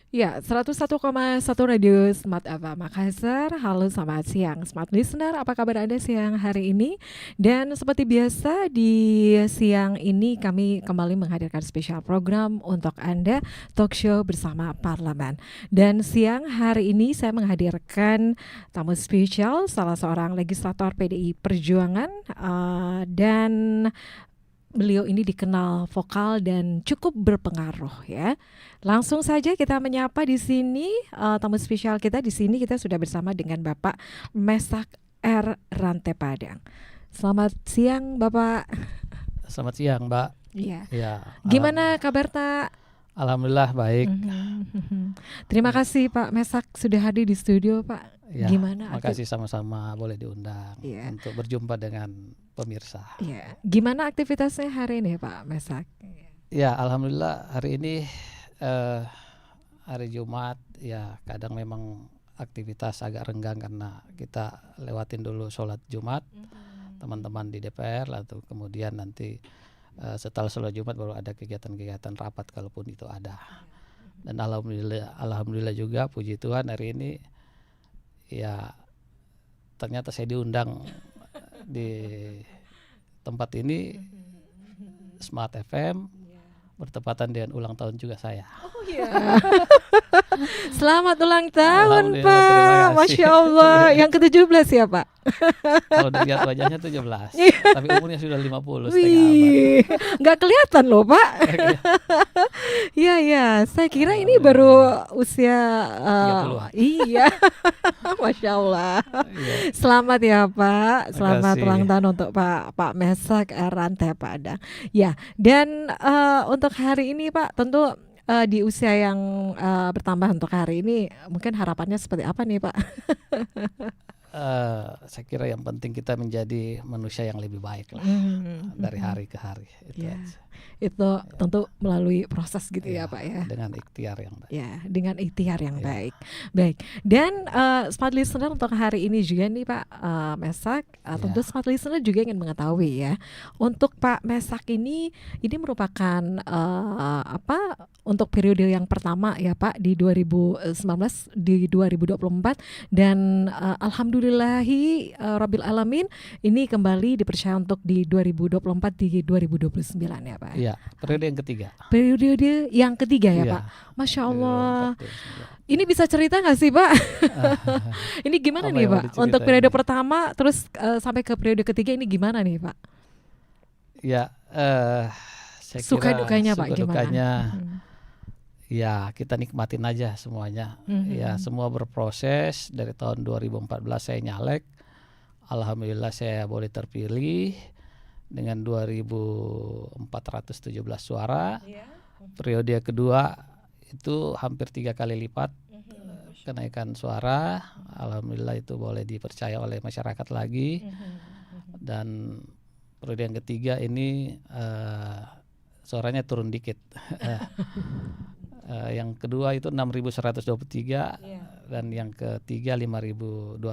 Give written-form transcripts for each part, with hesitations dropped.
Ya, 101,1 Radio Smart FM Makassar. Halo, selamat siang Smart Listener. Apa kabar Anda siang hari ini? Dan seperti biasa di siang ini kami kembali menghadirkan spesial program untuk Anda, talk show bersama Parlemen. Dan siang hari ini saya menghadirkan tamu spesial, salah seorang legislator PDI Perjuangan, dan beliau ini dikenal vokal dan cukup berpengaruh ya. Langsung saja kita menyapa di sini tamu spesial kita di sini kita sudah bersama dengan Bapak Mesak R. Rantepadang. Selamat siang Bapak. Selamat siang, Mbak. Iya. Ya, Gimana kabar Tak? alhamdulillah baik. Terima kasih Pak Mesak sudah hadir di studio Pak. Ya, Gimana? makasih sama-sama boleh diundang Iya. untuk berjumpa dengan pemirsa. Iya. Gimana aktivitasnya hari ini Pak Mesak? Ya, alhamdulillah hari ini hari Jumat ya kadang memang aktivitas agak renggang karena kita lewatin dulu sholat Jumat teman-teman di DPR, lalu kemudian nanti setelah sholat Jumat baru ada kegiatan-kegiatan rapat kalaupun itu ada. Dan alhamdulillah juga puji Tuhan hari ini ya ternyata saya diundang di tempat ini Smart FM bertepatan dengan ulang tahun juga saya. Oh iya. Selamat ulang tahun Alhamdulillah, terima Pak. kasih. Masya Allah. Yang ke-17 ya Pak. Kalau dilihat wajahnya 17, tapi umurnya sudah 50 setengah abad. Wih, nggak kelihatan loh Pak. Iya ya, saya kira ini baru usia 30-an. Iya. Masya Allah. Iya. Selamat ya Pak. Selamat Makasih. ulang tahun untuk Pak Mesak Rantepadang. Ya, dan untuk hari ini Pak, tentu di usia yang bertambah untuk hari ini, mungkin harapannya seperti apa nih Pak? Saya kira yang penting kita menjadi manusia yang lebih baik lah dari hari ke hari. Itu Ya, aja. itu tentu melalui proses gitu ya Iya, Pak ya. dengan ikhtiar yang baik. Ya, dengan ikhtiar yang Iya. baik. Baik. Dan smart listener untuk hari ini juga nih Pak Mesak, tentu smart listener juga ingin mengetahui ya. Untuk Pak Mesak ini merupakan apa untuk periode yang pertama ya Pak di 2019 di 2024 dan alhamdulillahi rabbil alamin ini kembali dipercaya untuk di 2024 di 2029 ya Pak. Iya, periode yang ketiga. Periode yang ketiga ya Iya, Pak. Masya Allah. 2024. Ini bisa cerita nggak sih Pak? Ini gimana Apa nih yang mau Pak? diceritain? Untuk periode pertama terus sampai ke periode ketiga ini gimana nih Pak? Ya, saya Suka kira dukanya Pak suka gimana? dukanya ya kita nikmatin aja semuanya. Ya, semua berproses dari tahun 2014 saya nyalek. Alhamdulillah saya boleh terpilih dengan 2.417 suara. Periode kedua itu hampir 3 kali lipat kenaikan suara. Alhamdulillah itu boleh dipercaya oleh masyarakat lagi. Dan periode yang ketiga ini suaranya turun dikit. Yang kedua itu 6.123 dan yang ketiga 5.237.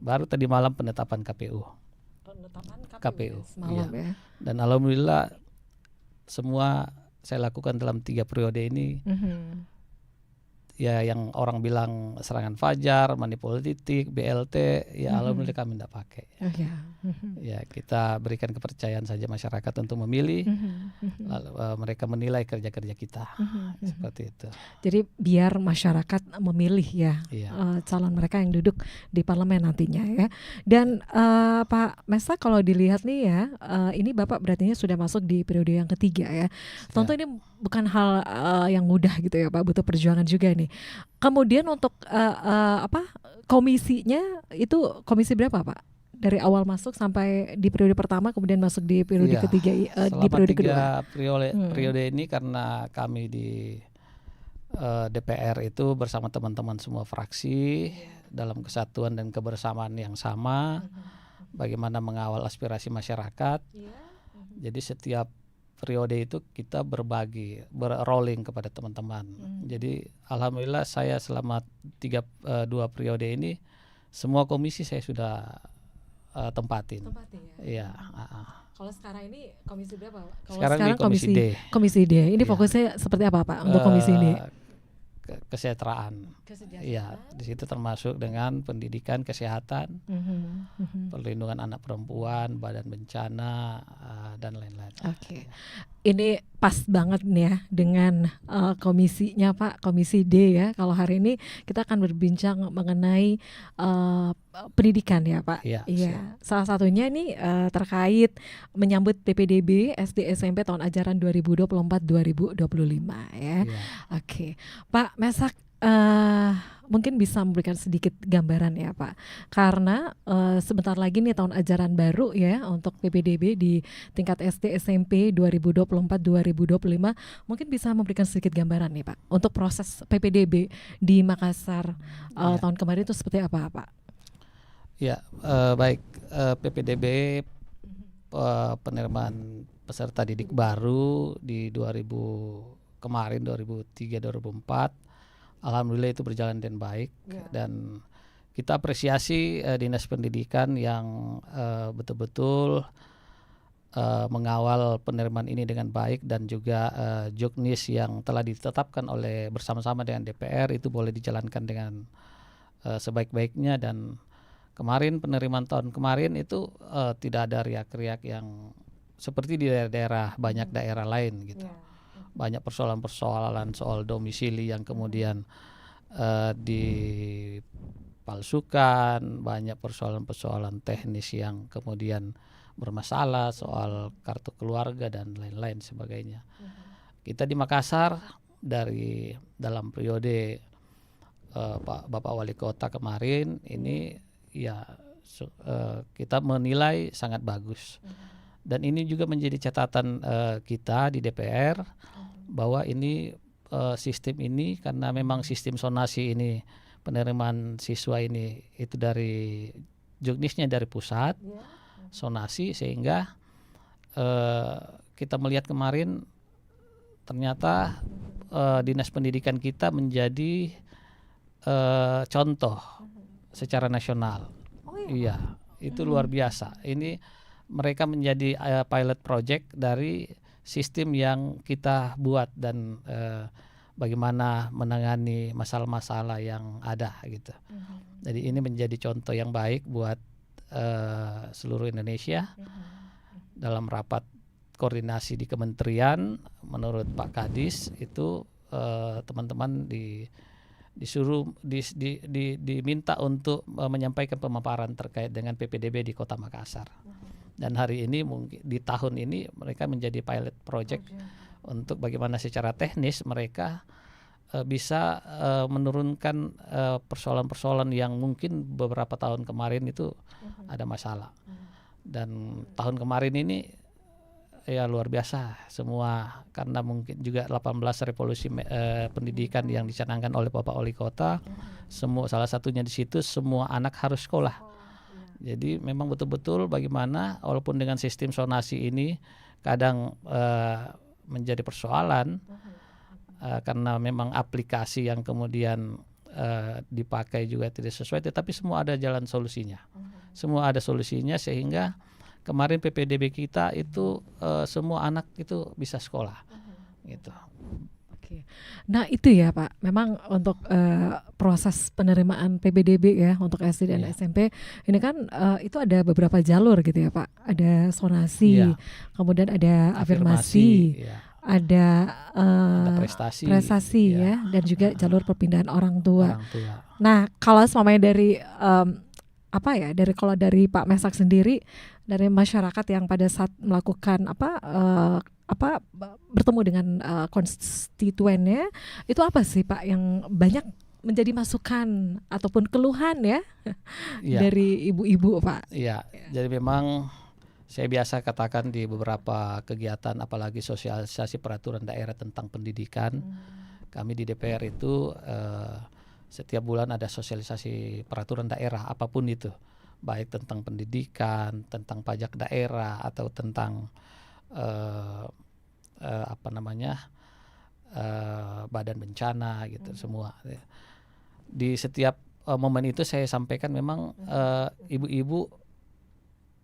Baru tadi malam penetapan KPU. KPU. Semalam ya. Dan alhamdulillah semua saya lakukan dalam 3 periode ini. Ya yang orang bilang serangan fajar, money politik, BLT, ya alhamdulillah kami tidak pakai. Ya kita berikan kepercayaan saja masyarakat untuk memilih, lalu mereka menilai kerja-kerja kita, seperti itu. Jadi biar masyarakat memilih ya calon mereka yang duduk di parlemen nantinya ya. Dan Pak Mesa kalau dilihat nih ya, ini Bapak berarti sudah masuk di periode yang ketiga ya. Tentu ini bukan hal yang mudah gitu ya Pak, butuh perjuangan juga nih. Kemudian untuk komisinya itu komisi berapa Pak? Dari awal masuk sampai di periode pertama kemudian masuk di periode ketiga di periode kedua. Periode ini karena kami di DPR itu bersama teman-teman semua fraksi dalam kesatuan dan kebersamaan yang sama, bagaimana mengawal aspirasi masyarakat. Jadi setiap periode itu kita berbagi, berrolling kepada teman-teman. Jadi alhamdulillah saya selama 2 periode ini semua komisi saya sudah tempatin. Iya. Kalau sekarang ini komisi berapa Pak? Sekarang di komisi D. Komisi D. Ini Iya. fokusnya seperti apa Pak untuk komisi D? kesejahteraan. Iya, di situ termasuk dengan pendidikan, kesehatan, perlindungan anak perempuan, badan bencana, dan lain-lain. Oke. Ini pas banget nih ya dengan komisinya Pak, Komisi D ya. Kalau hari ini kita akan berbincang mengenai pendidikan ya Pak. Iya, Iya. Salah satunya nih terkait menyambut PPDB SD SMP tahun ajaran 2024-2025 ya. Iya. Oke. Pak Mesak mungkin bisa memberikan sedikit gambaran ya Pak, karena sebentar lagi nih tahun ajaran baru ya untuk PPDB di tingkat SD SMP 2024-2025, mungkin bisa memberikan sedikit gambaran nih Pak untuk proses PPDB di Makassar Iya. tahun kemarin itu seperti apa Pak? Ya, baik, PPDB penerimaan peserta didik baru di 2003-2004, alhamdulillah itu berjalan dengan baik. Dan kita apresiasi Dinas Pendidikan yang betul-betul mengawal penerimaan ini dengan baik, dan juga juknis yang telah ditetapkan oleh bersama-sama dengan DPR itu boleh dijalankan dengan sebaik-baiknya. Dan kemarin penerimaan tahun kemarin itu tidak ada riak-riak yang seperti di daerah-daerah, banyak daerah lain gitu. Banyak persoalan-persoalan soal domisili yang kemudian dipalsukan, banyak persoalan-persoalan teknis yang kemudian bermasalah soal kartu keluarga dan lain-lain sebagainya. Kita di Makassar dari dalam periode Bapak Wali Kota kemarin ini ya kita menilai sangat bagus. Dan ini juga menjadi catatan kita di DPR bahwa ini sistem ini, karena memang sistem sonasi ini, penerimaan siswa ini itu dari juknisnya dari pusat sonasi, sehingga kita melihat kemarin ternyata Dinas Pendidikan kita menjadi contoh secara nasional. Iya, itu luar biasa. Ini mereka menjadi pilot project dari sistem yang kita buat, dan bagaimana menangani masalah-masalah yang ada gitu. Jadi ini menjadi contoh yang baik buat seluruh Indonesia. Dalam rapat koordinasi di kementerian, menurut Pak Kadis itu teman-teman diminta untuk menyampaikan pemaparan terkait dengan PPDB di Kota Makassar. Dan hari ini mungkin di tahun ini mereka menjadi pilot project untuk bagaimana secara teknis mereka bisa menurunkan persoalan-persoalan yang mungkin beberapa tahun kemarin itu ada masalah. Dan tahun kemarin ini ya luar biasa semua, karena mungkin juga 18 revolusi pendidikan yang dicanangkan oleh Bapak Wali Kota. Salah satunya di situ semua anak harus sekolah. Jadi memang betul-betul bagaimana walaupun dengan sistem sonasi ini kadang menjadi persoalan karena memang aplikasi yang kemudian dipakai juga tidak sesuai, tetapi semua ada jalan solusinya. Semua ada solusinya, sehingga kemarin PPDB kita itu semua anak itu bisa sekolah gitu. Nah itu ya Pak, memang untuk proses penerimaan PPDB ya untuk SD dan SMP ini kan itu ada beberapa jalur gitu ya Pak. Ada sonasi, kemudian ada afirmasi, ada prestasi ya, dan juga jalur perpindahan orang tua. Nah kalau semuanya dari dari Pak Mesak sendiri, dari masyarakat yang pada saat melakukan bertemu dengan konstituennya, itu apa sih Pak yang banyak menjadi masukan ataupun keluhan ya dari ibu-ibu Pak? Iya, jadi memang saya biasa katakan di beberapa kegiatan, apalagi sosialisasi peraturan daerah tentang pendidikan, kami di DPR itu setiap bulan ada sosialisasi peraturan daerah apapun itu, baik tentang pendidikan, tentang pajak daerah, atau tentang badan bencana gitu, semua. Di setiap momen itu saya sampaikan memang ibu-ibu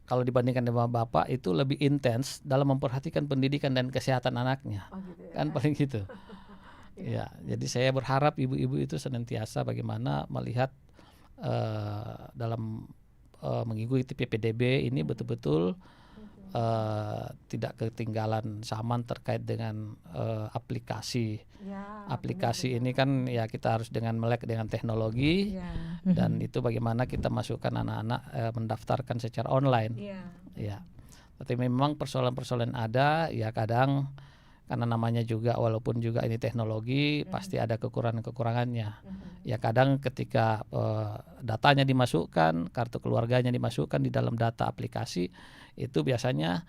kalau dibandingkan dengan bapak itu lebih intens dalam memperhatikan pendidikan dan kesehatan anaknya. Kan paling gitu. Ya, jadi saya berharap ibu-ibu itu senantiasa bagaimana melihat dalam mengikuti PPDB ini betul-betul tidak ketinggalan zaman terkait dengan aplikasi. Ya, Aplikasi ini kan ya kita harus dengan melek dengan teknologi Ya. dan itu bagaimana kita masukkan anak-anak mendaftarkan secara online. Iya. Ya, tapi memang persoalan-persoalan ada ya kadang karena namanya juga walaupun juga ini teknologi pasti ada kekurangan-kekurangannya. Ya kadang ketika datanya dimasukkan, kartu keluarganya dimasukkan di dalam data aplikasi itu biasanya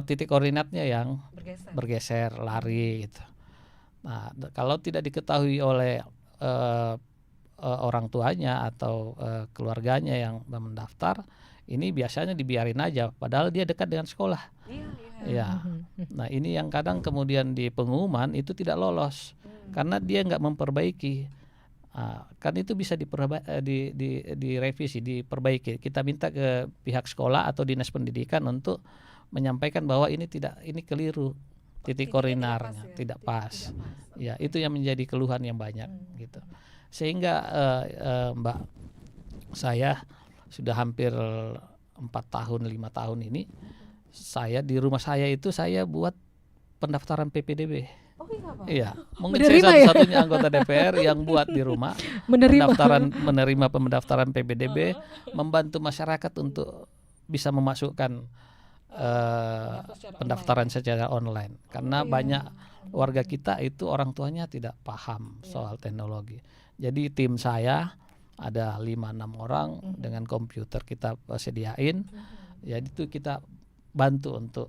titik koordinatnya yang bergeser, lari gitu. Nah, kalau tidak diketahui oleh orang tuanya atau keluarganya yang mendaftar, ini biasanya dibiarin aja padahal dia dekat dengan sekolah. Ya. Nah, ini yang kadang kemudian di pengumuman itu tidak lolos karena dia nggak memperbaiki. Kan itu bisa direvisi, diperbaiki. Kita minta ke pihak sekolah atau dinas pendidikan untuk menyampaikan bahwa ini keliru, titik koordinatnya tidak pas. Ya, itu yang menjadi keluhan yang banyak gitu. Sehingga Mbak, saya sudah hampir 4 tahun 5 tahun ini saya di rumah saya itu saya buat pendaftaran PPDB. Oh iya, Pak. Iya, mungkin Menerima saya ya? satu-satunya anggota DPR yang buat di rumah menerima pendaftaran PPDB, membantu masyarakat untuk bisa memasukkan pendaftaran secara online. Karena banyak warga kita itu orang tuanya tidak paham soal teknologi. Jadi tim saya ada 5-6 orang dengan komputer kita sediain. Jadi itu kita bantu untuk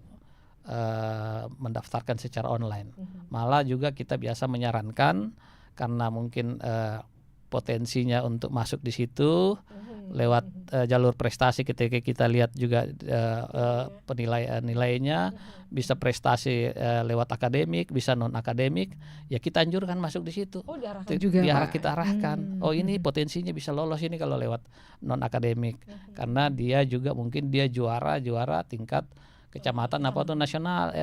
mendaftarkan secara online. Malah juga kita biasa menyarankan karena mungkin potensinya untuk masuk di situ lewat jalur prestasi ketika kita lihat juga nilainya bisa prestasi lewat akademik, bisa non akademik, ya kita anjurkan masuk di situ. Diarahkan juga, Pak. Kita arahkan. Oh, ini potensinya bisa lolos ini kalau lewat non akademik. Karena dia juga mungkin dia juara tingkat kecamatan apa tuh nasional,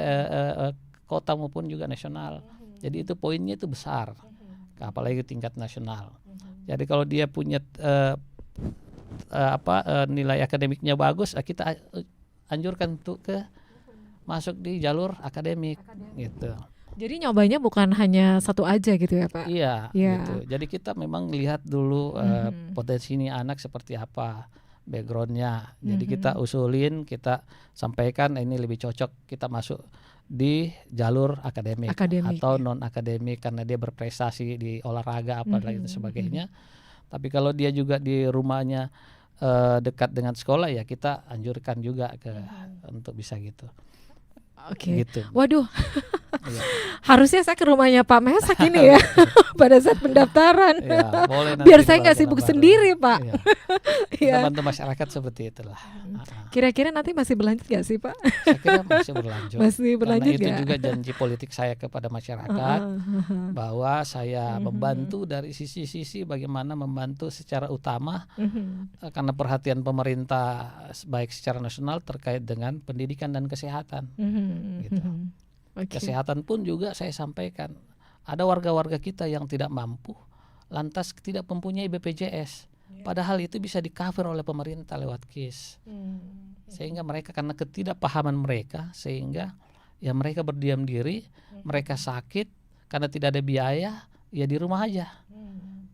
kota maupun juga nasional. Jadi itu poinnya itu besar. Apalagi tingkat nasional. Jadi kalau dia punya nilai akademiknya bagus, kita anjurkan untuk masuk di jalur akademik gitu. Jadi nyobanya bukan hanya satu aja gitu ya, Pak? Iya, gitu. Jadi kita memang lihat dulu potensi ini anak seperti apa, backgroundnya. Jadi kita usulin, kita sampaikan ini lebih cocok kita masuk di jalur akademik. Atau non akademik karena dia berprestasi di olahraga apa dan sebagainya. Tapi kalau dia juga di rumahnya dekat dengan sekolah, ya kita anjurkan juga untuk bisa gitu. Oke. Gitu. Waduh. Harusnya saya ke rumahnya Pak Mesak ini ya pada saat pendaftaran. Ya, boleh biar saya nggak sibuk sendiri, Pak. Kita bantu masyarakat seperti itulah. Kira-kira nanti masih berlanjut nggak sih, Pak? Saya kira masih berlanjut. Masih berlanjut. Karena itu juga janji politik saya kepada masyarakat bahwa saya membantu dari sisi-sisi bagaimana membantu secara utama karena perhatian pemerintah baik secara nasional terkait dengan pendidikan dan kesehatan. Gitu. Kesehatan pun juga saya sampaikan. Ada warga-warga kita yang tidak mampu, lantas tidak mempunyai BPJS. Padahal itu bisa di-cover oleh pemerintah lewat KIS. Sehingga mereka karena ketidakpahaman mereka, sehingga ya mereka berdiam diri, mereka sakit karena tidak ada biaya, ya di rumah aja.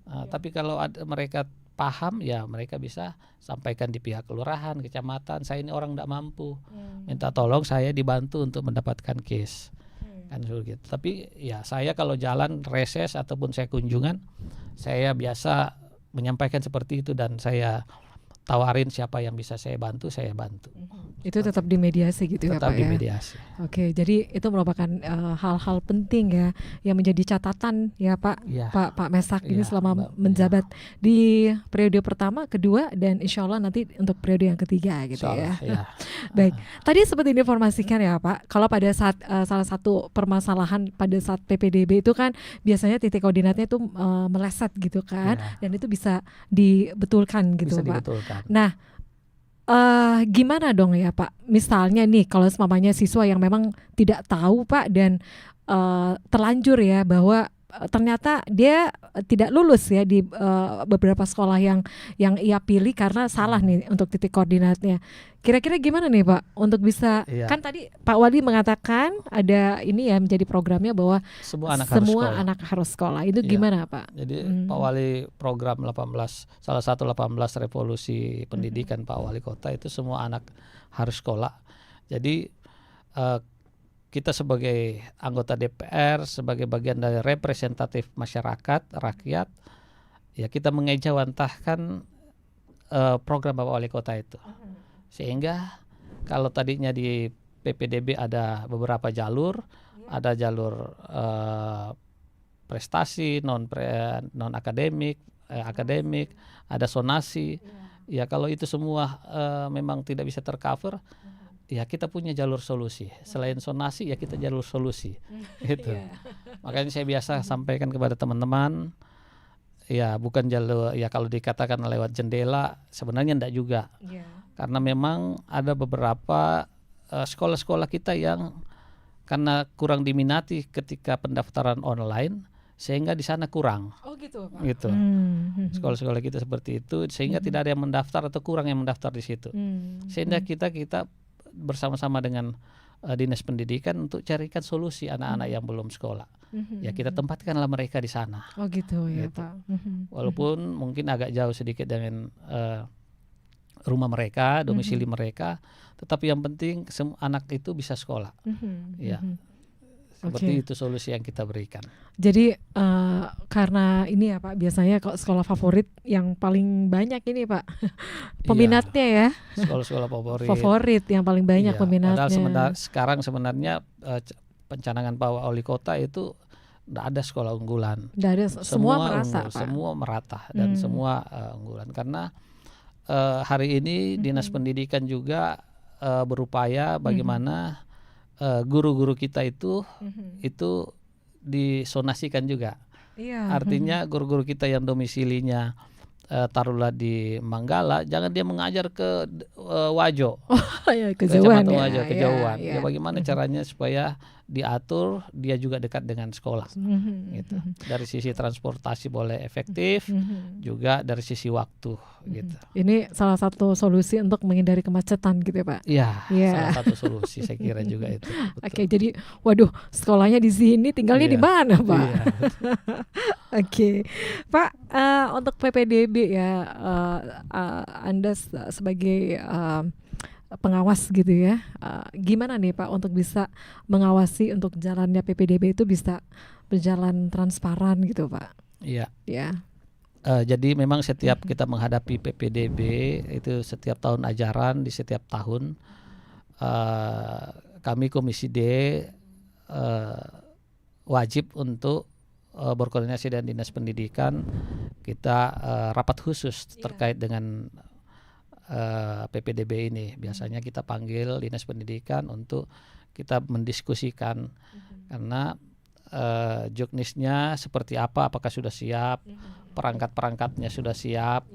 Tapi kalau mereka paham, ya mereka bisa sampaikan di pihak kelurahan, kecamatan, saya ini orang tidak mampu, minta tolong saya dibantu untuk mendapatkan KIS. Kan gitu. Tapi ya saya kalau jalan reses ataupun saya kunjungan, saya biasa menyampaikan seperti itu dan saya tawarin siapa yang bisa saya bantu. Itu tetap dimediasi gitu ya, Pak? Tetap dimediasi. Oke, jadi itu merupakan hal-hal penting ya yang menjadi catatan ya, Pak. Ya. Pak Mesak ini selama menjabat di periode pertama, kedua, dan insya Allah nanti untuk periode yang ketiga gitu ya. Baik, tadi seperti diinformasikan ya, Pak, kalau pada saat salah satu permasalahan pada saat PPDB itu kan biasanya titik koordinatnya itu meleset gitu kan, dan itu bisa dibetulkan gitu, bisa Pak. Dibetulkan. Nah, gimana dong ya, Pak? Misalnya nih kalau seumpamanya siswa yang memang tidak tahu, Pak, dan terlanjur ya bahwa ternyata dia tidak lulus ya di beberapa sekolah yang ia pilih karena salah nih untuk titik koordinatnya. Kira-kira gimana nih Pak untuk bisa, Iya, kan tadi Pak Wali mengatakan ada ini ya menjadi programnya bahwa semua anak harus semua sekolah. anak harus sekolah. Itu Iya. gimana Pak? Jadi Pak Wali program 18, salah satu 18 revolusi pendidikan Pak Wali Kota itu semua anak harus sekolah. Jadi kita sebagai anggota DPR, sebagai bagian dari representatif masyarakat, rakyat, ya kita mengejawantahkan program Bapak Wali Kota itu. Sehingga kalau tadinya di PPDB ada beberapa jalur, ada jalur prestasi, non akademik, akademik, ada sonasi. Ya kalau itu semua memang tidak bisa tercover, ya kita punya jalur solusi. Selain sonasi ya kita jalur solusi. Gitu. Makanya saya biasa sampaikan kepada teman-teman, ya bukan jalur, ya kalau dikatakan lewat jendela sebenarnya enggak juga. Karena memang ada beberapa sekolah-sekolah kita yang karena kurang diminati ketika pendaftaran online, sehingga di sana kurang. Oh gitu Pak. Gitu. Sekolah-sekolah kita seperti itu, sehingga tidak ada yang mendaftar atau kurang yang mendaftar di situ. Sehingga kita bersama-sama dengan Dinas Pendidikan untuk carikan solusi anak-anak yang belum sekolah. Ya kita tempatkanlah mereka di sana. Oh gitu ya Gitu. Pak. Walaupun mungkin agak jauh sedikit dengan rumah mereka, domisili mereka, tetapi yang penting anak itu bisa sekolah. Ya, seperti itu solusi yang kita berikan. Jadi karena ini ya Pak, biasanya kalau sekolah favorit yang paling banyak ini Pak peminatnya ya. Sekolah-sekolah favorit. Favorit yang paling banyak Iya, peminatnya. padahal sekarang sebenarnya pencanangan Pak Wali Kota itu tidak ada sekolah unggulan. Dari semua merata unggul, Pak. semua merata dan semua unggulan. Karena hari ini Dinas Pendidikan juga berupaya bagaimana guru-guru kita itu disonasikan juga. Iya. Artinya guru-guru kita yang domisilinya taruhlah di Manggala, jangan dia mengajar ke Wajo, Ya, Kecamatan kejauhan ya. Wajo, kejauhan. Ya, Ya bagaimana caranya supaya diatur dia juga dekat dengan sekolah. Gitu. Dari sisi transportasi boleh efektif, juga dari sisi waktu gitu. Ini salah satu solusi untuk menghindari kemacetan gitu ya Pak. Iya, Iya. salah satu solusi saya kira juga itu. Betul. Oke, jadi waduh, sekolahnya di sini, tinggalnya di Iya. mana Pak? Iya, betul. Oke, Pak, untuk PPDB ya, Anda sebagai pengawas gitu ya, gimana nih Pak untuk bisa mengawasi untuk jalannya PPDB itu bisa berjalan transparan gitu Pak? Iya. Ya. Jadi memang setiap kita menghadapi PPDB itu setiap tahun ajaran, di setiap tahun kami Komisi D wajib untuk berkoordinasi dengan Dinas Pendidikan. Kita rapat khusus terkait dengan PPDB ini. Biasanya kita panggil Dinas Pendidikan untuk kita mendiskusikan karena juknisnya seperti apa, apakah sudah siap, perangkat-perangkatnya sudah siap,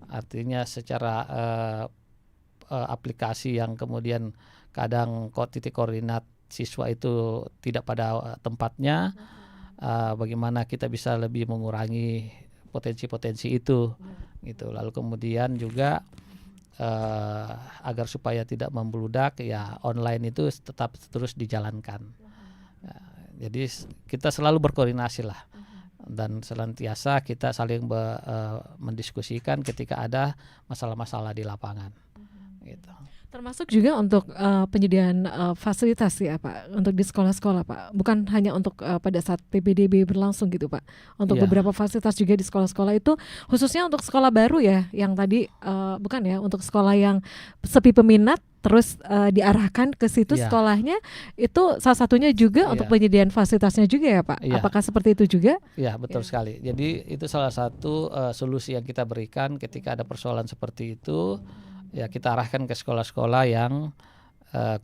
artinya secara aplikasi yang kemudian kadang titik koordinat siswa itu tidak pada tempatnya, bagaimana kita bisa lebih mengurangi potensi-potensi itu, gitu. Lalu kemudian juga agar supaya tidak membludak, ya online itu tetap terus dijalankan. Jadi kita selalu berkoordinasi lah, dan senantiasa kita saling mendiskusikan ketika ada masalah-masalah di lapangan. Gitu. Termasuk juga untuk penyediaan fasilitas ya Pak, untuk di sekolah-sekolah Pak, bukan hanya untuk pada saat PPDB berlangsung gitu Pak, untuk Iya. beberapa fasilitas juga di sekolah-sekolah itu, khususnya untuk sekolah baru ya, yang tadi bukan ya, untuk sekolah yang sepi peminat, terus diarahkan ke situ Iya. sekolahnya, itu salah satunya juga Iya. untuk penyediaan fasilitasnya juga ya Pak, Iya. apakah seperti itu juga? Ya betul sekali. Jadi itu salah satu solusi yang kita berikan ketika ada persoalan seperti itu. Ya kita arahkan ke sekolah-sekolah yang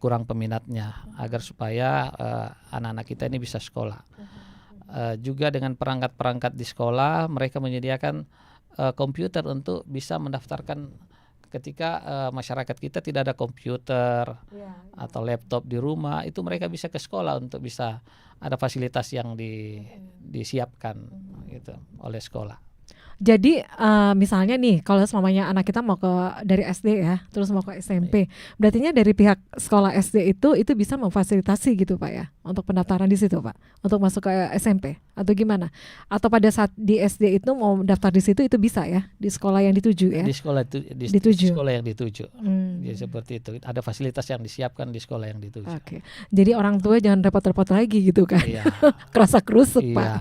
kurang peminatnya agar supaya anak-anak kita ini bisa sekolah. Juga dengan perangkat-perangkat di sekolah, mereka menyediakan komputer untuk bisa mendaftarkan ketika masyarakat kita tidak ada komputer atau laptop di rumah, itu mereka bisa ke sekolah untuk bisa ada fasilitas yang disiapkan gitu oleh sekolah. Jadi misalnya nih kalau semuanya anak kita mau dari SD ya, terus mau ke SMP, berartinya dari pihak sekolah SD itu bisa memfasilitasi gitu Pak ya, untuk pendaftaran di situ Pak, untuk masuk ke SMP atau gimana? Atau pada saat di SD itu mau daftar di situ itu bisa ya, di sekolah yang dituju ya? Di sekolah itu Dituju. sekolah yang dituju. Jadi seperti itu. Ada fasilitas yang disiapkan di sekolah yang dituju. Oke. Jadi orang tua jangan repot-repot lagi gitu kan. Iya. Kerasa kerusuk Iya. Pak.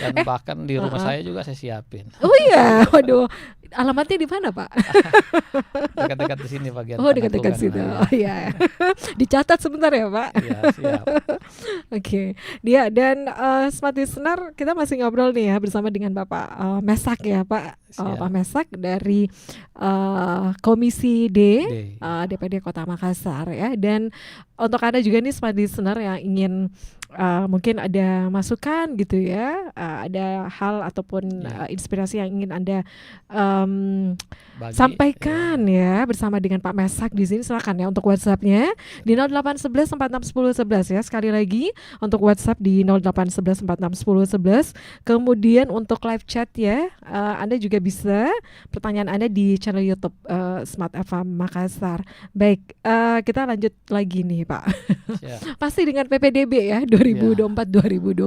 Dan bahkan di rumah saya juga saya siapin. Oh iya, waduh. Alamatnya di mana Pak? Dekat-dekat di sini bagian. Oh dekat-dekat situ. Oh iya. Dicatat sebentar ya Pak. Iya, siap. Oke. Dia dan Smart Listener, kita masih ngobrol nih ya bersama dengan Bapak Mesak ya Pak. Pak Mesak dari Komisi D, DPD Kota Makassar ya. Dan untuk Anda juga nih Smart Listener yang ingin mungkin ada masukan gitu ya, ada hal ataupun inspirasi yang ingin Anda sampaikan ya bersama dengan Pak Mesak di sini, silakan ya untuk WhatsApp-nya di 0811 461011 ya. Sekali lagi untuk WhatsApp di 0811 461011. Kemudian untuk live chat ya, Anda juga bisa pertanyaan Anda di channel YouTube Smart FM Makassar. Baik, kita lanjut lagi nih Pak. Pasti dengan PPDB ya 2024-2025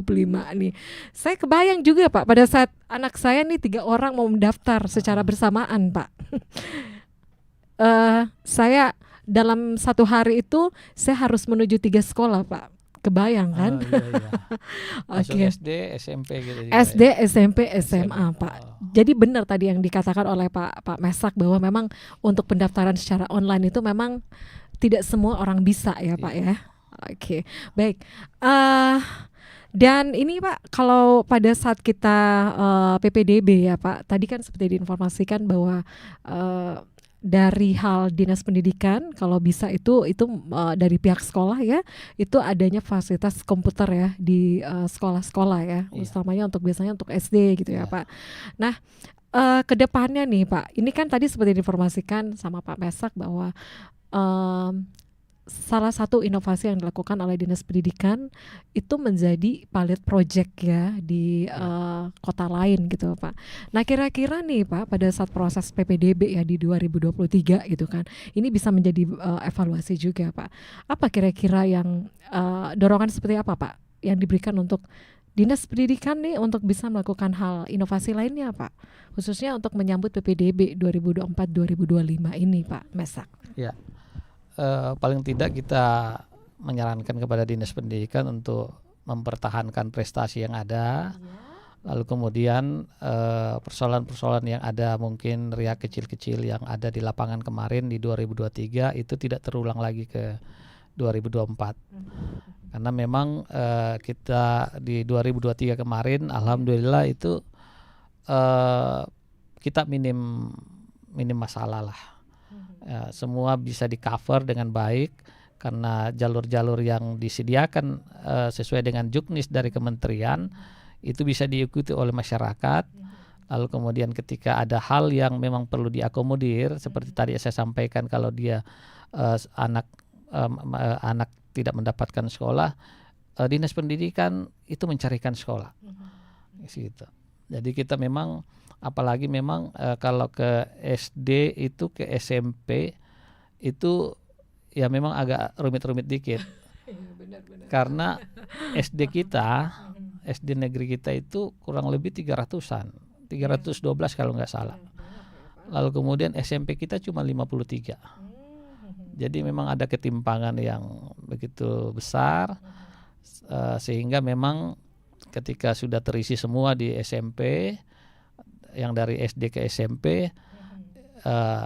nih. Saya kebayang juga Pak pada saat anak saya nih 3 orang mau mendaftar secara bersamaan Pak. Saya dalam 1 hari itu saya harus menuju 3 sekolah Pak. Kebayang kan? Oke. SD, SMP gitu. SD, SMP, SMA Pak. Jadi benar tadi yang dikatakan oleh Pak Mesak bahwa memang untuk pendaftaran secara online itu memang tidak semua orang bisa ya Pak ya. Oke, baik. Dan ini Pak, kalau pada saat kita PPDB ya Pak, tadi kan seperti diinformasikan bahwa dari hal dinas pendidikan kalau bisa itu dari pihak sekolah ya, itu adanya fasilitas komputer ya di sekolah-sekolah ya, utamanya biasanya untuk SD gitu ya Pak. Nah, kedepannya nih Pak, ini kan tadi seperti diinformasikan sama Pak Mesak bahwa salah satu inovasi yang dilakukan oleh Dinas Pendidikan itu menjadi pilot project ya di kota lain gitu Pak. Nah kira-kira nih Pak pada saat proses PPDB ya di 2023 gitu kan, ini bisa menjadi evaluasi juga Pak. Apa kira-kira yang dorongan seperti apa Pak yang diberikan untuk Dinas Pendidikan nih untuk bisa melakukan hal inovasi lainnya Pak, khususnya untuk menyambut PPDB 2024-2025 ini Pak Mesak? Ya. Paling tidak kita menyarankan kepada Dinas Pendidikan untuk mempertahankan prestasi yang ada, lalu kemudian persoalan-persoalan yang ada mungkin riak kecil-kecil yang ada di lapangan kemarin di 2023 itu tidak terulang lagi ke 2024. Karena memang kita di 2023 kemarin alhamdulillah itu kita minim masalah lah. Semua bisa di cover dengan baik karena jalur-jalur yang disediakan sesuai dengan juknis dari kementerian itu bisa diikuti oleh masyarakat. Lalu kemudian ketika ada hal yang memang perlu diakomodir seperti tadi saya sampaikan, kalau dia anak tidak mendapatkan sekolah, Dinas Pendidikan itu mencarikan sekolah. Gitu. Jadi kita memang apalagi memang kalau ke SD itu ke SMP itu ya memang agak rumit-rumit dikit. Karena SD negeri kita itu kurang lebih 300-an, 312 kalau nggak salah. Lalu kemudian SMP kita cuma 53. Jadi memang ada ketimpangan yang begitu besar, sehingga memang ketika sudah terisi semua di SMP, yang dari SD ke SMP,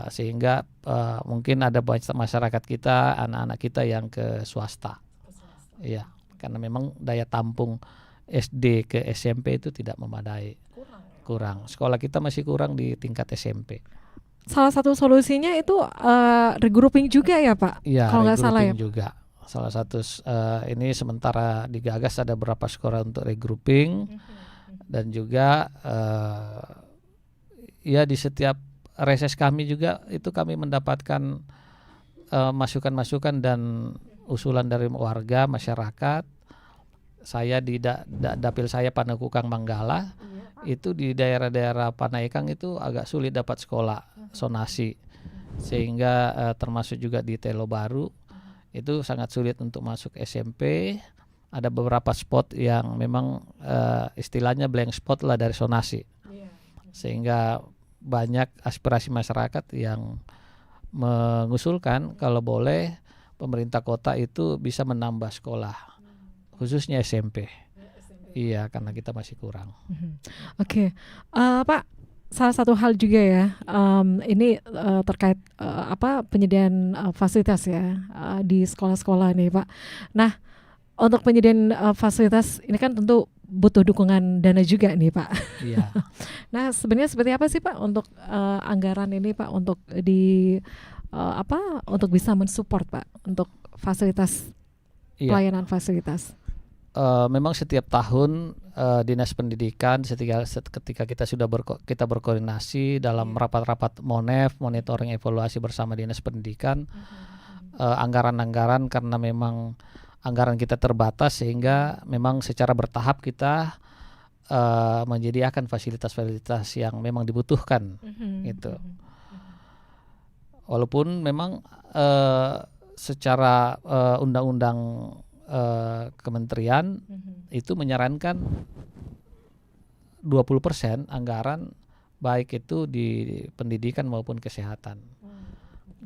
sehingga mungkin ada banyak masyarakat kita, anak-anak kita yang ke swasta. Iya, karena memang daya tampung SD ke SMP itu tidak memadai. Kurang. Sekolah kita masih kurang di tingkat SMP. Salah satu solusinya itu regrouping juga ya Pak? Iya, kalau nggak salah ya. Juga. Salah satu ini sementara digagas ada beberapa sekolah untuk regrouping, dan juga ya di setiap reses kami juga itu kami mendapatkan masukan-masukan dan usulan dari warga masyarakat. Saya di dapil saya Panakukang Manggala itu di daerah-daerah Panaikang itu agak sulit dapat sekolah sonasi, sehingga termasuk juga di Telo Baru itu sangat sulit untuk masuk SMP. Ada beberapa spot yang memang istilahnya blank spot lah dari sonasi, sehingga banyak aspirasi masyarakat yang mengusulkan kalau boleh pemerintah kota itu bisa menambah sekolah khususnya SMP. Iya, karena kita masih kurang. Oke. Pak, salah satu hal juga ya, ini terkait penyediaan fasilitas ya di sekolah-sekolah nih Pak. Nah, untuk penyediaan fasilitas ini kan tentu butuh dukungan dana juga nih Pak. Iya. Nah, sebenarnya seperti apa sih Pak untuk anggaran ini Pak untuk untuk bisa mensupport Pak untuk fasilitas pelayanan fasilitas? Memang setiap tahun Dinas Pendidikan ketika kita sudah kita berkoordinasi dalam rapat-rapat MONEF, monitoring evaluasi bersama Dinas Pendidikan, anggaran-anggaran karena memang anggaran kita terbatas, sehingga memang secara bertahap kita menyediakan fasilitas-fasilitas yang memang dibutuhkan gitu. Walaupun memang secara undang-undang kementerian itu menyarankan 20% anggaran baik itu di pendidikan maupun kesehatan.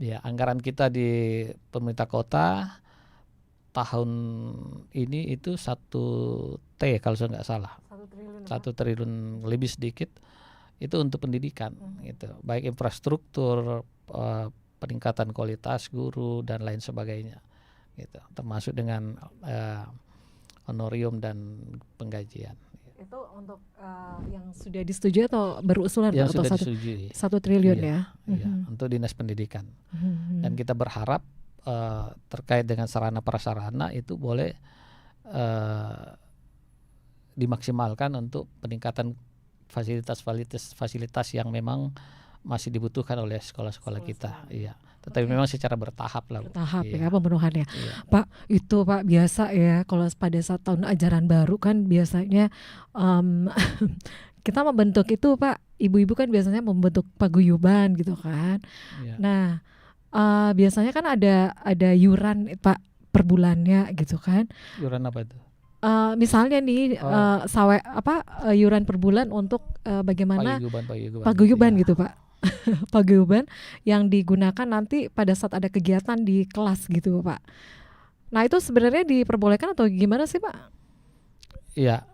Ya, anggaran kita di pemerintah kota tahun ini itu 1 kalau saya nggak salah, 1 triliun lebih sedikit itu untuk pendidikan gitu, baik infrastruktur, peningkatan kualitas guru dan lain sebagainya gitu, termasuk dengan honorium dan penggajian. Itu untuk yang sudah disetujui atau berusulan yang atau sudah disetujui 1 triliun iya, ya? Iya, untuk Dinas Pendidikan. Dan kita berharap terkait dengan sarana prasarana itu boleh dimaksimalkan untuk peningkatan fasilitas yang memang masih dibutuhkan oleh sekolah-sekolah kita. Iya. Tetapi memang secara bertahap lah. Bertahap iya. ya pembunuhannya. Iya. Pak, itu Pak biasa ya kalau pada saat tahun ajaran baru kan biasanya kita membentuk itu Pak, ibu-ibu kan biasanya membentuk paguyuban gitu kan. Iya. Nah, biasanya kan ada yuran Pak per bulannya gitu kan. Yuran apa itu? Misalnya nih yuran per bulan untuk bagaimana paguyuban iya. gitu Pak. Paguyuban yang digunakan nanti pada saat ada kegiatan di kelas gitu Pak. Nah, itu sebenarnya diperbolehkan atau gimana sih Pak? Iya,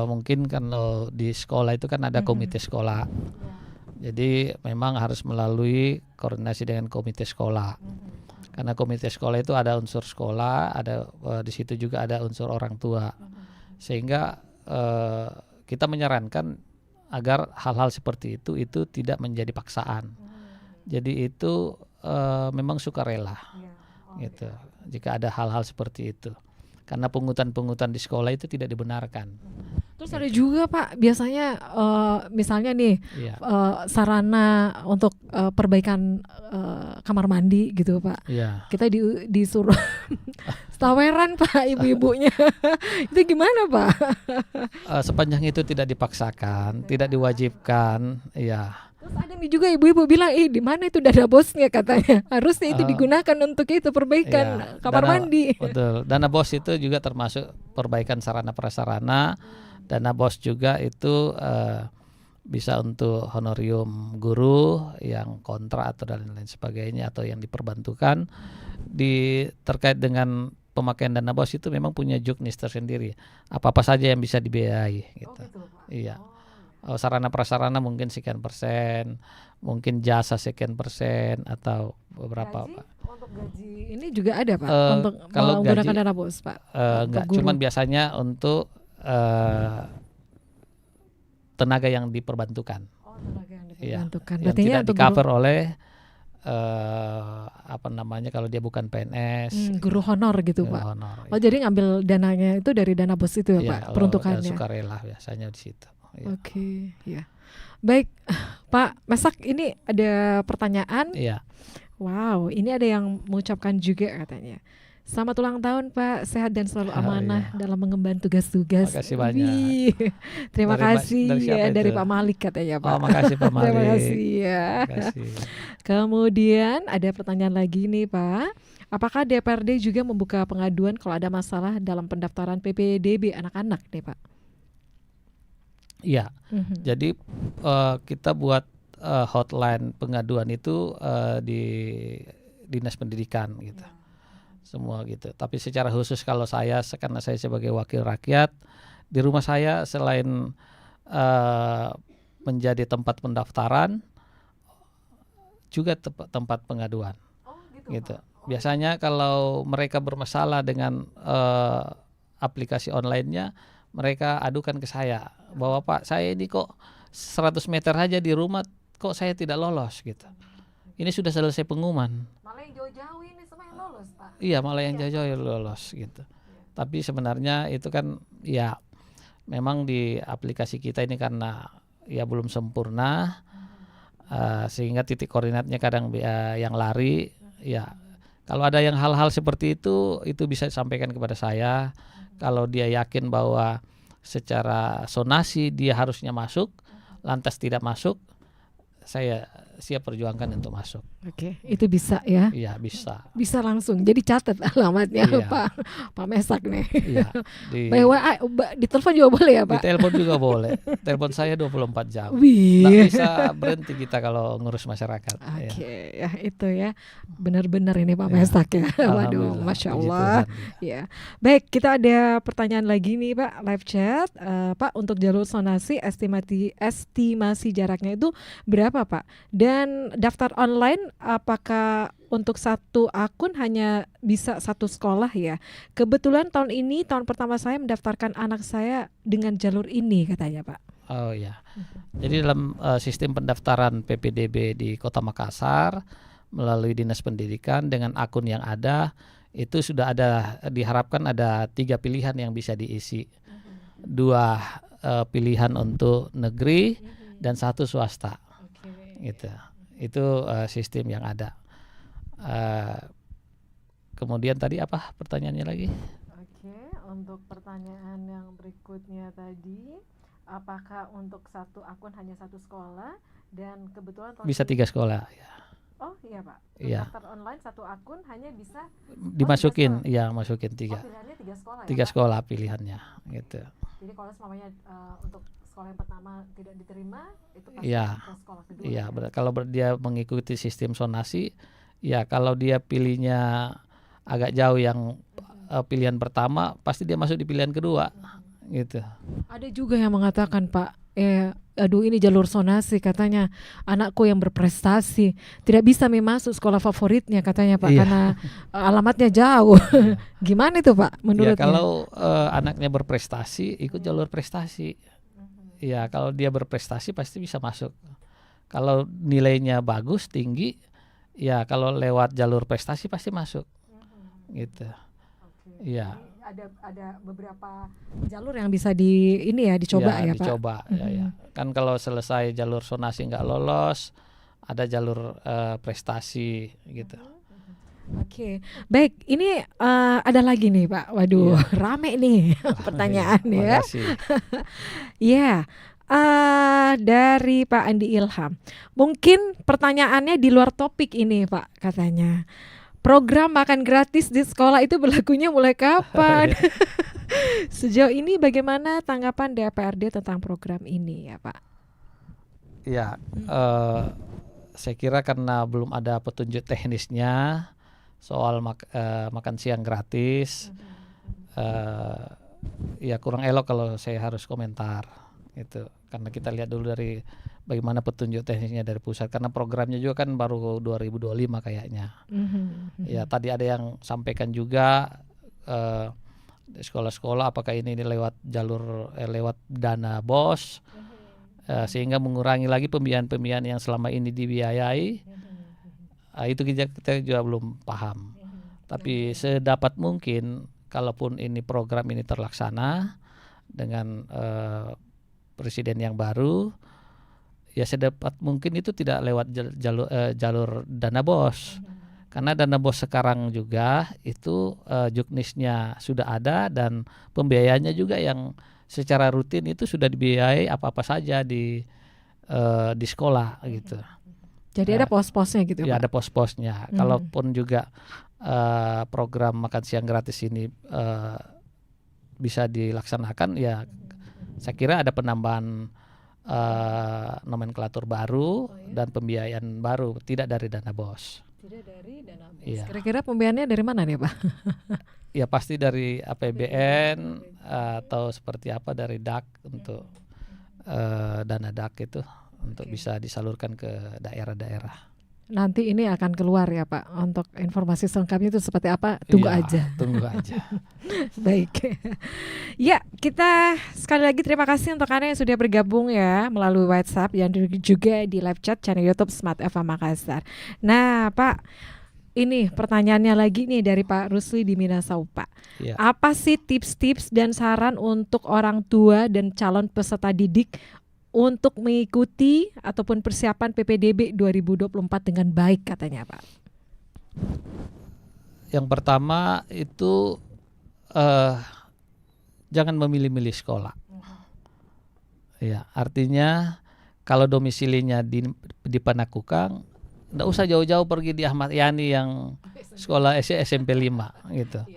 mungkin kalau di sekolah itu kan ada komite sekolah. Jadi memang harus melalui koordinasi dengan komite sekolah. Karena komite sekolah itu ada unsur sekolah, ada di situ juga ada unsur orang tua. Sehingga kita menyarankan agar hal-hal seperti itu tidak menjadi paksaan. Jadi itu memang sukarela gitu. Jika ada hal-hal seperti itu. Karena pungutan-pungutan di sekolah itu tidak dibenarkan. Terus ada juga Pak, biasanya misalnya nih sarana untuk perbaikan kamar mandi gitu Pak. Iya. Kita disuruh taweran Pak ibu-ibunya. Itu gimana Pak? Sepanjang itu tidak dipaksakan, tidak diwajibkan, ya. Terus ada nih juga ibu-ibu bilang, di mana itu dana bosnya katanya. Harusnya itu digunakan untuk itu perbaikan kamar mandi. Betul. Dana bos itu juga termasuk perbaikan sarana prasarana. Dana bos juga itu bisa untuk honorium guru yang kontra atau dan lain sebagainya atau yang diperbantukan. Terkait dengan pemakaian dana bos itu memang punya juknis tersendiri. Apa-apa saja yang bisa dibiayai gitu. Iya. Sarana prasarana mungkin sekian persen, mungkin jasa sekian persen atau beberapa gaji, Pak. Untuk gaji ini juga ada Pak untuk kalau menggunakan gaji, dana bos Pak. Enggak, cuman biasanya untuk tenaga yang diperbantukan. Tenaga yang diperbantukan. Yang tidak di-cover oleh kalau dia bukan PNS. Guru honor gitu Pak. Honor, jadi ngambil dananya itu dari dana bos itu ya Pak, peruntukannya. Sukarela biasanya di situ. Ya. Oke, ya. Baik, Pak Mesak, ini ada pertanyaan. Iya. Wow, ini ada yang mengucapkan juga katanya. Selamat ulang tahun Pak, sehat dan selalu Oh, amanah iya. dalam mengemban tugas-tugas. Makasih banyak. Wih, terima Dari kasih siapa ya dari itu? Pak Malik katanya Oh, Pak. makasih Pak Terima Malik. kasih ya. Makasih. Kemudian ada pertanyaan lagi nih Pak. Apakah DPRD juga membuka pengaduan kalau ada masalah dalam pendaftaran PPDB anak-anak nih Pak? Iya. Mhm. Jadi kita buat hotline pengaduan itu di Dinas Pendidikan gitu. Semua gitu. Tapi secara khusus kalau saya, karena saya sebagai wakil rakyat, di rumah saya selain menjadi tempat pendaftaran, juga tempat pengaduan. Gitu. Biasanya kalau mereka bermasalah dengan aplikasi online-nya, mereka adukan ke saya bahwa Pak, saya ini kok 100 meter aja di rumah kok saya tidak lolos gitu. Ini sudah selesai pengumuman. Malah yang jauh-jauh ini semua yang lolos Pak. Iya, malah yang jauh-jauh yang lolos gitu. Tapi sebenarnya itu kan ya memang di aplikasi kita ini karena ya belum sempurna, sehingga titik koordinatnya kadang yang lari. Ya, kalau ada yang hal-hal seperti itu bisa disampaikan kepada saya. Kalau dia yakin bahwa secara zonasi dia harusnya masuk, lantas tidak masuk, saya siap perjuangkan untuk masuk. Oke, itu bisa ya? Iya, bisa. Bisa langsung. Jadi catat alamatnya Iya. Pak Mesak nih. Iya. By WA, di telepon juga boleh ya Di Pak? telepon juga boleh. Telepon saya 24 jam. Nggak Wih. bisa berhenti kita kalau ngurus masyarakat. Ya. Oke, ya itu ya. Benar-benar ini Pak Ya. Mesak ya. Waduh, Alhamdulillah, Masya puji Allah. Tuhan. Ya. Baik, kita ada pertanyaan lagi nih Pak, live chat. Pak, untuk jalur zonasi estimasi jaraknya itu berapa Pak? Dan daftar online apakah untuk satu akun hanya bisa satu sekolah ya? Kebetulan tahun pertama saya mendaftarkan anak saya dengan jalur ini katanya Pak. Oh ya. Jadi dalam sistem pendaftaran PPDB di Kota Makassar melalui Dinas Pendidikan dengan akun yang ada itu sudah ada, diharapkan ada 3 pilihan yang bisa diisi. 2 pilihan untuk negeri dan 1 swasta. Gitu. Itu sistem yang ada. Kemudian tadi apa pertanyaannya lagi? Oke, untuk pertanyaan yang berikutnya tadi, apakah untuk satu akun hanya satu sekolah dan kebetulan Bisa 3 sekolah ya. Oh iya Pak, Iya. daftar online satu akun hanya bisa Dimasukin, ya masukin 3. pilihannya 3 sekolah ya 3 Pak? sekolah pilihannya gitu. Jadi kalau semuanya untuk sekolah yang pertama tidak diterima, itu pasti Iya. ke sekolah kedua Iya, ya? kalau dia mengikuti sistem zonasi, ya kalau dia pilihnya agak jauh yang pilihan pertama, pasti dia masuk di pilihan kedua, gitu. Ada juga yang mengatakan Pak, aduh ini jalur zonasi katanya anakku yang berprestasi tidak bisa masuk sekolah favoritnya katanya Pak, Iya. karena alamatnya jauh. Gimana itu Pak Ya menurutnya? kalau anaknya berprestasi, ikut jalur prestasi. Ya kalau dia berprestasi pasti bisa masuk. Kalau nilainya bagus, tinggi, ya kalau lewat jalur prestasi pasti masuk, gitu. Iya. Ada beberapa jalur yang bisa dicoba ya Pak. Dicoba, ya. Kan kalau selesai jalur zonasi nggak lolos, ada jalur prestasi gitu. Oke, baik. Ini ada lagi nih Pak. Waduh, rame nih pertanyaan ya. Makasih. Ya, dari Pak Andi Ilham. Mungkin pertanyaannya di luar topik ini Pak katanya. Program makan gratis di sekolah itu berlakunya mulai kapan? Sejauh ini bagaimana tanggapan DPRD tentang program ini ya Pak? Ya, saya kira karena belum ada petunjuk teknisnya soal makan siang gratis, ya kurang elok kalau saya harus komentar gitu. Karena kita lihat dulu dari bagaimana petunjuk teknisnya dari pusat, karena programnya juga kan baru 2025 kayaknya. Ya tadi ada yang sampaikan juga di sekolah-sekolah apakah ini lewat jalur lewat dana BOS, sehingga mengurangi lagi pembiayaan-pembiayaan yang selama ini dibiayai. Itu kita juga belum paham. Tapi sedapat mungkin kalaupun ini program ini terlaksana dengan presiden yang baru, ya sedapat mungkin itu tidak lewat jalur dana BOS. Karena dana BOS sekarang juga itu juknisnya sudah ada dan pembiayaannya juga yang secara rutin itu sudah dibiayai apa-apa saja di sekolah gitu. Jadi ada pos-posnya gitu Ya Pak? ada pos-posnya. Kalaupun juga program makan siang gratis ini bisa dilaksanakan, ya saya kira ada penambahan nomenklatur baru dan pembiayaan baru, tidak dari dana BOS. Tidak dari dana BOS. Iya. Kira-kira pembiayaannya dari mana nih Pak? Ya pasti dari APBN atau seperti apa dari DAK untuk dana DAK itu untuk bisa disalurkan ke daerah-daerah. Nanti ini akan keluar ya Pak. Untuk informasi selengkapnya itu seperti apa? Tunggu Iya, aja. Tunggu aja. Baik. Ya, kita sekali lagi terima kasih untuk Anda yang sudah bergabung ya melalui WhatsApp dan juga di live chat channel YouTube Smart FM Makassar. Nah, Pak, ini pertanyaannya lagi nih dari Pak Rusli di Minasau, Pak. Iya. Apa sih tips-tips dan saran untuk orang tua dan calon peserta didik untuk mengikuti ataupun persiapan PPDB 2024 dengan baik katanya Pak? Yang pertama itu jangan memilih-milih sekolah. Ya, artinya kalau domisilinya di Panakukang, nggak usah jauh-jauh pergi di Ahmad Yani yang sekolah SMP 5 gitu.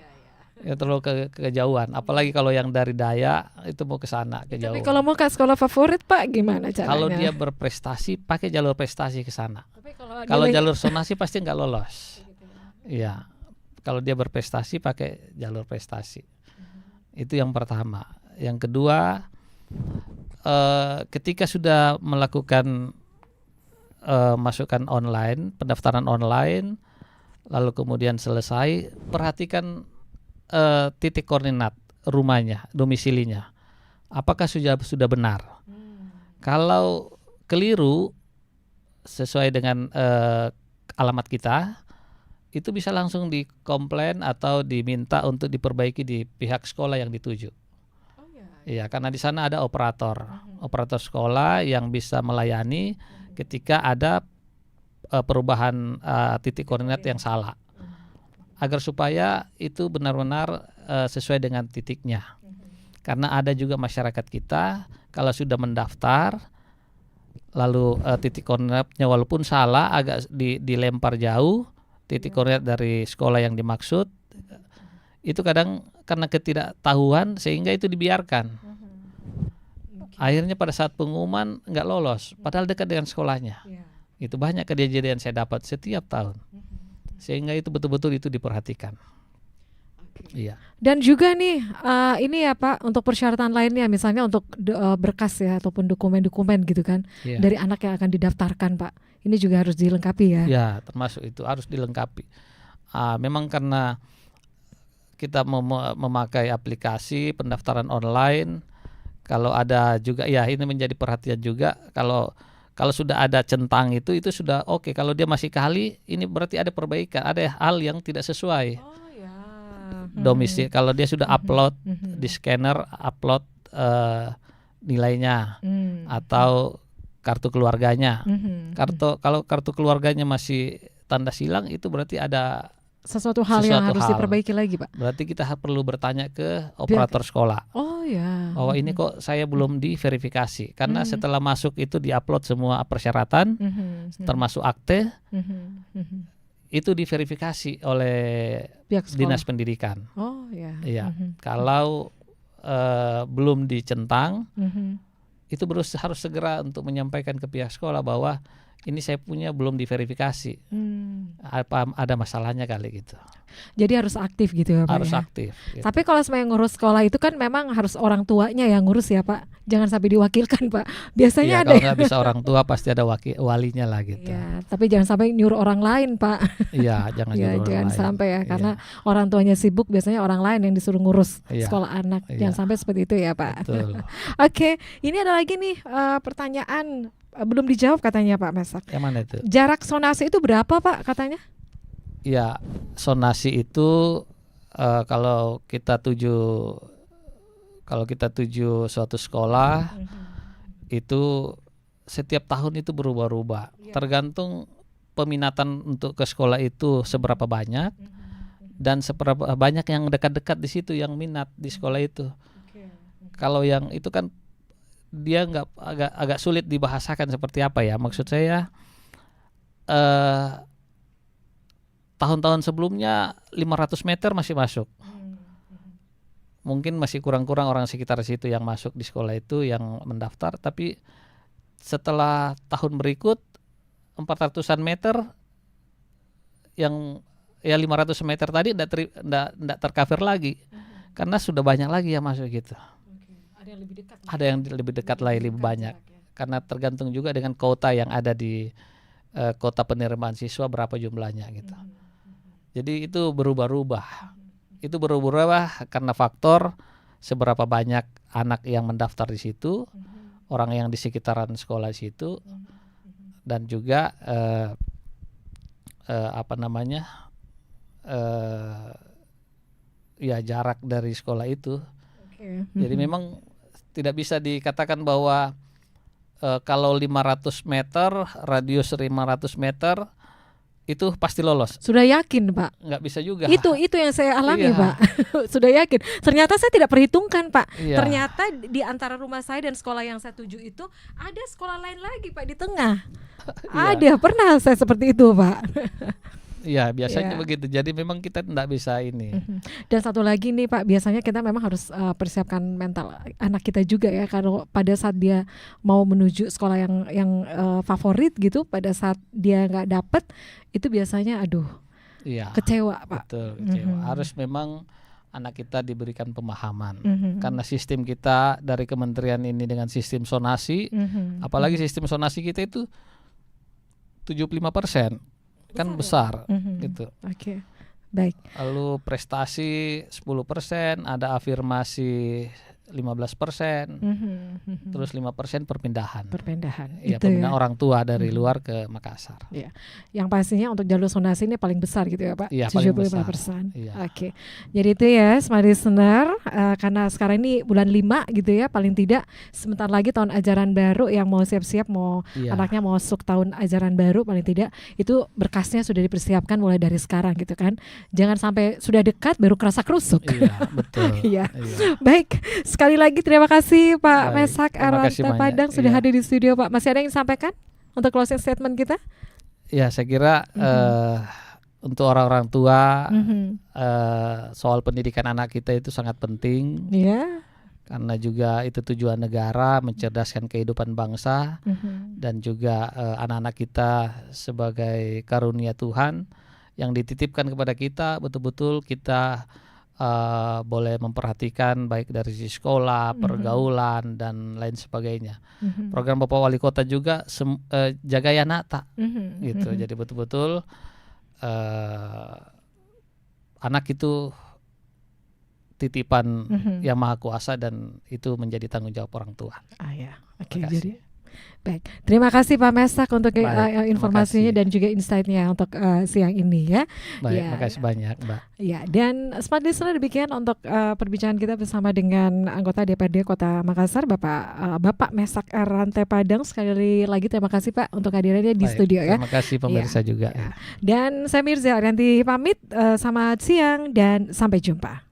Ya terlalu kejauhan. Apalagi kalau yang dari Daya itu mau ke sana kejauhan. Tapi kalau mau ke sekolah favorit Pak gimana caranya? Kalau dia berprestasi pakai jalur prestasi ke sana. Tapi Kalau jalur zonasi pasti nggak lolos. Iya. Kalau dia berprestasi pakai jalur prestasi. Itu yang pertama. Yang kedua, ketika sudah melakukan masukan online, pendaftaran online, lalu kemudian selesai, perhatikan titik koordinat rumahnya, domisilinya. Apakah sudah benar? Kalau keliru sesuai dengan alamat kita, itu bisa langsung dikomplain atau diminta untuk diperbaiki di pihak sekolah yang dituju. Iya, karena di sana ada operator sekolah yang bisa melayani ketika ada perubahan titik koordinat yang salah, agar supaya itu benar-benar sesuai dengan titiknya. Karena ada juga masyarakat kita kalau sudah mendaftar lalu titik koordinatnya walaupun salah agak dilempar jauh titik koordinat dari sekolah yang dimaksud, itu kadang karena ketidaktahuan sehingga itu dibiarkan. Akhirnya pada saat pengumuman nggak lolos, padahal dekat dengan sekolahnya. Itu banyak kejadian saya dapat setiap tahun. Sehingga itu betul-betul itu diperhatikan. Iya. Dan juga nih ini ya Pak, untuk persyaratan lainnya misalnya untuk berkas ya ataupun dokumen-dokumen gitu kan, dari anak yang akan didaftarkan Pak. Ini juga harus dilengkapi ya. Ya, termasuk itu harus dilengkapi. Memang karena kita memakai aplikasi pendaftaran online, kalau ada juga ya ini menjadi perhatian juga kalau sudah ada centang itu sudah oke. Kalau dia masih kali, ini berarti ada perbaikan, ada hal yang tidak sesuai. Domisili, kalau dia sudah upload di scanner, upload nilainya atau kartu keluarganya. Kalau kartu keluarganya masih tanda silang, itu berarti ada sesuatu hal yang harus diperbaiki lagi Pak. Berarti kita perlu bertanya ke operator sekolah. Oh ya. Bahwa ini kok saya belum diverifikasi, karena setelah masuk itu diupload semua persyaratan, termasuk akte, itu diverifikasi oleh dinas pendidikan. Oh ya. Iya. Kalau belum dicentang, itu harus segera untuk menyampaikan ke pihak sekolah bahwa ini saya punya belum diverifikasi. Apa ada masalahnya kali gitu. Jadi harus aktif gitu ya Pak. Harus ya? aktif. Gitu. Tapi kalau sebenarnya ngurus sekolah itu kan memang harus orang tuanya yang ngurus ya Pak. Jangan sampai diwakilkan Pak. Biasanya ada. Kalau nggak bisa orang tua pasti ada walinya lah gitu. Ya, tapi jangan sampai nyuruh orang lain Pak. Iya, jangan nyuruh jangan orang sampai ya, lain. karena orang tuanya sibuk, biasanya orang lain yang disuruh ngurus sekolah anak. Iya. Jangan sampai seperti itu ya Pak. Betul. Oke, ini ada lagi nih pertanyaan belum dijawab katanya Pak Mesak. Yang mana itu? Jarak zonasi itu berapa Pak katanya? Ya, zonasi itu kalau kita tuju suatu sekolah, itu setiap tahun itu berubah-ubah. Iya. Tergantung peminatan untuk ke sekolah itu seberapa banyak dan seberapa banyak yang dekat-dekat di situ yang minat di sekolah itu. Oke. Kalau yang itu kan dia nggak agak sulit dibahasakan seperti apa ya. Maksud saya tahun-tahun sebelumnya 500 meter masih masuk. Mungkin masih kurang-kurang orang sekitar situ yang masuk di sekolah itu yang mendaftar, tapi setelah tahun berikut 400-an meter yang ya 500 meter tadi enggak tercover lagi karena sudah banyak lagi yang masuk gitu. Ada yang lebih dekat. Ada yang lebih dekat lagi, lebih banyak. Karena tergantung juga dengan kuota yang ada di kota penerimaan siswa berapa jumlahnya gitu. Jadi itu berubah-ubah. Itu berubah-ubah karena faktor seberapa banyak anak yang mendaftar di situ, orang yang di sekitaran sekolah situ, dan juga ya jarak dari sekolah itu. Jadi memang tidak bisa dikatakan bahwa kalau 500 meter, radius 500 meter itu pasti lolos. Sudah yakin, Pak? Nggak bisa juga. Itu yang saya alami, Iya. Pak. Sudah yakin. Ternyata saya tidak perhitungkan, Pak. Iya. Ternyata di antara rumah saya dan sekolah yang saya tuju itu ada sekolah lain lagi, Pak, di tengah. Ada, pernah saya seperti itu, Pak. Iya, biasanya Iya. begitu. Jadi memang kita nggak bisa ini. Dan satu lagi nih, Pak, biasanya kita memang harus persiapkan mental anak kita juga ya, kalau pada saat dia mau menuju sekolah yang favorit gitu, pada saat dia nggak dapet, itu biasanya aduh Iya. kecewa, Pak. Betul, kecewa. Harus memang anak kita diberikan pemahaman. Mhm. Karena sistem kita dari kementerian ini dengan sistem sonasi, apalagi sistem sonasi kita itu 75%. Kan besar gitu. Oke. Baik. Lalu prestasi 10%, ada afirmasi 15%, terus 5% perpindahan. Perpindahan. Ya, Itu pemindahan ya. orang tua dari luar ke Makassar. Iya. Yang pastinya untuk jalur zonasi ini paling besar gitu ya, Pak. Iya, paling 75%. Iya. Oke. Jadi itu ya smart listener, karena sekarang ini bulan 5 gitu ya, paling tidak sebentar lagi tahun ajaran baru, yang mau siap-siap mau Iya. anaknya mau masuk tahun ajaran baru, paling tidak itu berkasnya sudah dipersiapkan mulai dari sekarang gitu kan. Jangan sampai sudah dekat baru kerasa kerusuk. Iya, betul. Iya. Iya. Baik, sekali lagi terima kasih Pak Baik, Mesak terima kasih Aranta banyak. Padang sudah Iya. hadir di studio, Pak. Masih ada yang disampaikan untuk closing statement kita? Ya, saya kira untuk orang-orang tua soal pendidikan anak kita itu sangat penting, Iya. karena juga itu tujuan negara mencerdaskan kehidupan bangsa, dan juga anak-anak kita sebagai karunia Tuhan yang dititipkan kepada kita, betul-betul kita boleh memperhatikan baik dari sisi sekolah, pergaulan, dan lain sebagainya. Program Bapak Wali Kota juga jaga ya nak gitu. Jadi betul-betul anak itu titipan yang Maha Kuasa, dan itu menjadi tanggung jawab orang tua. Ya. Oke, Terima kasih. jadi baik. Terima kasih Pak Mesak untuk Baik, terima informasinya kasih. dan juga insight-nya untuk siang ini ya. Baik, Ya. makasih banyak, Mbak. Ya, dan Smart Listener, demikian untuk perbincangan kita bersama dengan anggota DPRD Kota Makassar, Bapak Mesak Aranta Padang. Sekali lagi terima kasih Pak untuk hadirannya di Baik, studio ya. Terima kasih pemirsa juga. Ya. Dan saya Mirza Arianti pamit, selamat siang dan sampai jumpa.